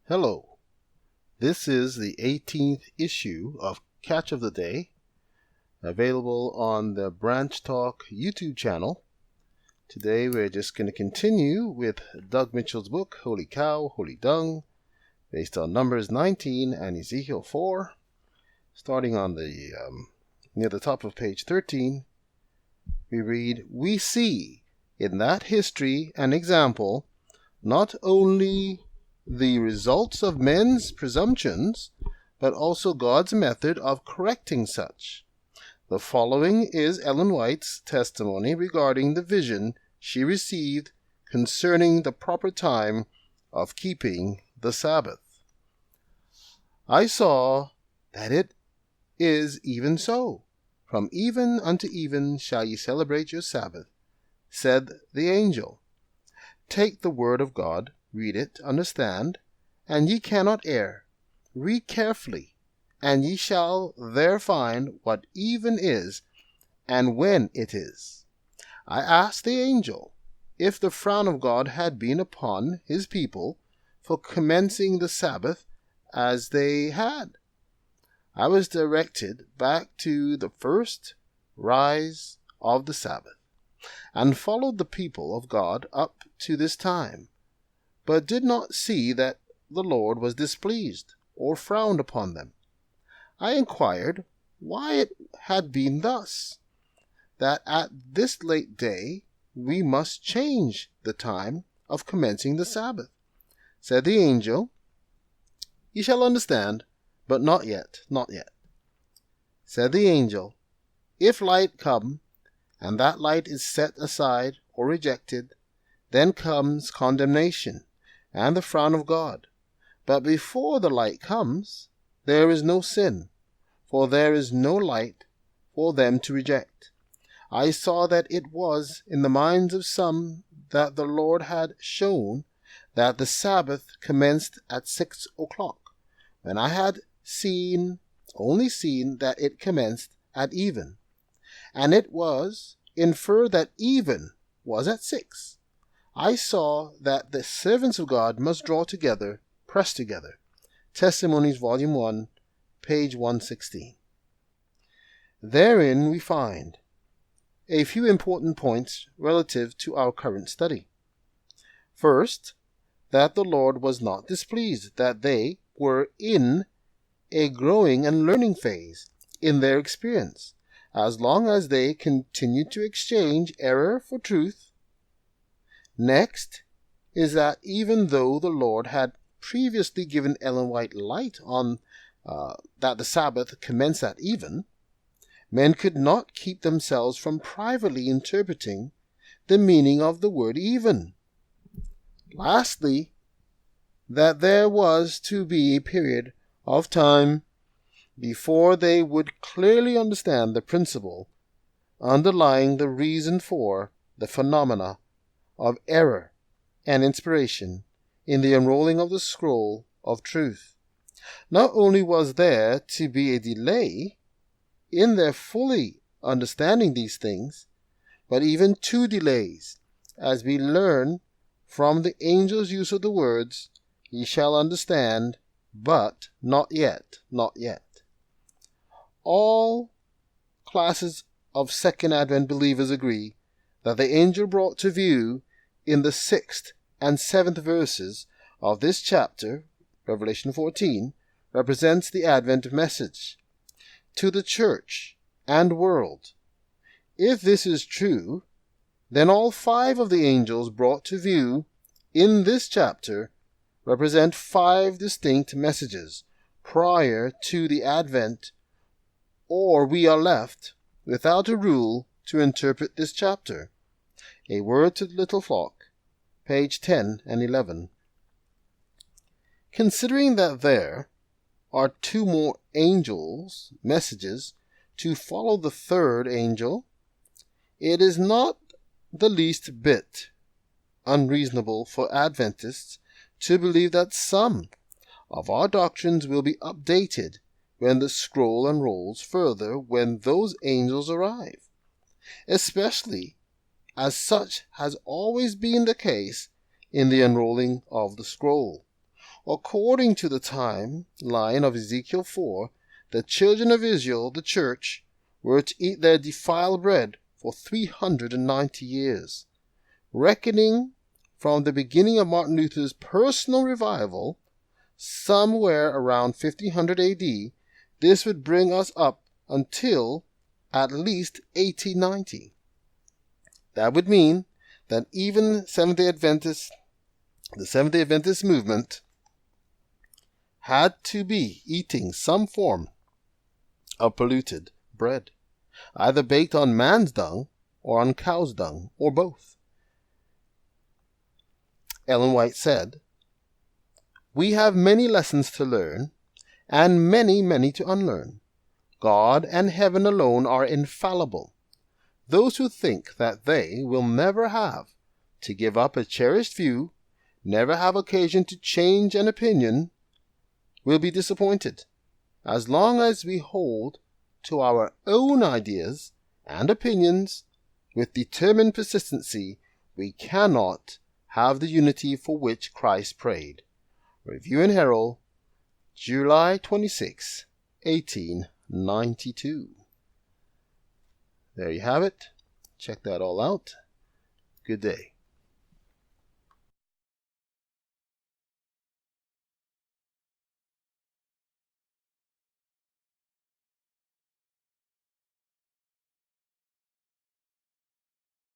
Hello, this is the 18th issue of Catch of the Day, available on the Branch Talk YouTube channel. Today we're just going to continue with Doug Mitchell's book, Holy Cow, Holy Dung, based on Numbers 19 and Ezekiel 4. Starting on the near the top of page 13, we read, "We see in that history an example not only the results of men's presumptions, but also God's method of correcting such. The following is Ellen White's testimony regarding the vision she received concerning the proper time of keeping the Sabbath. I saw that it is even so. From even unto even shall ye celebrate your Sabbath, said the angel. Take the word of God, read it, understand, and ye cannot err. Read carefully, and ye shall there find what even is, and when it is. I asked the angel if the frown of God had been upon his people for commencing the Sabbath as they had. I was directed back to the first rise of the Sabbath, and followed the people of God up to this time, but did not see that the Lord was displeased or frowned upon them. I inquired why it had been thus, that at this late day we must change the time of commencing the Sabbath. Said the angel, Ye shall understand, but not yet, not yet. Said the angel, If light come, and that light is set aside or rejected, then comes condemnation and the frown of God. But before the light comes, there is no sin, for there is no light for them to reject. I saw that it was in the minds of some that the Lord had shown that the Sabbath commenced at 6 o'clock, when I had only seen that it commenced at even, and it was inferred that even was at 6. I saw that the servants of God must draw together, press together. Testimonies, Volume 1, page 116. Therein we find a few important points relative to our current study. First, that the Lord was not displeased that they were in a growing and learning phase in their experience, as long as they continued to exchange error for truth. Next is that even though the Lord had previously given Ellen White light on that the Sabbath commenced at even, men could not keep themselves from privately interpreting the meaning of the word even. Lastly, that there was to be a period of time before they would clearly understand the principle underlying the reason for the phenomena of error and inspiration in the unrolling of the scroll of truth. Not only was there to be a delay in their fully understanding these things, but even two delays, as we learn from the angel's use of the words, Ye shall understand, but not yet, not yet. All classes of Second Advent believers agree that the angel brought to view in the 6th and 7th verses of this chapter, Revelation 14, represents the Advent message to the church and world. If this is true, then all 5 of the angels brought to view in this chapter represent 5 distinct messages prior to the Advent, or we are left without a rule to interpret this chapter. A Word to the Little Flock, page 10 and 11. Considering that there are 2 more angels' messages to follow the 3rd angel, it is not the least bit unreasonable for Adventists to believe that some of our doctrines will be updated when the scroll unrolls further when those angels arrive, especially as such has always been the case in the unrolling of the scroll. according to the timeline of Ezekiel 4, the children of Israel, the church, were to eat their defiled bread for 390 years. Reckoning from the beginning of Martin Luther's personal revival, somewhere around 1500 AD, this would bring us up until at least 1890. That would mean that even the Seventh-day Adventist movement had to be eating some form of polluted bread, either baked on man's dung or on cow's dung, or both. Ellen White said, "We have many lessons to learn, and many, many to unlearn. God and heaven alone are infallible. Those who think that they will never have to give up a cherished view, never have occasion to change an opinion, will be disappointed. As long as we hold to our own ideas and opinions with determined persistency, we cannot have the unity for which Christ prayed." Review and Herald, July 26, 1892. There you have it. Check that all out. Good day.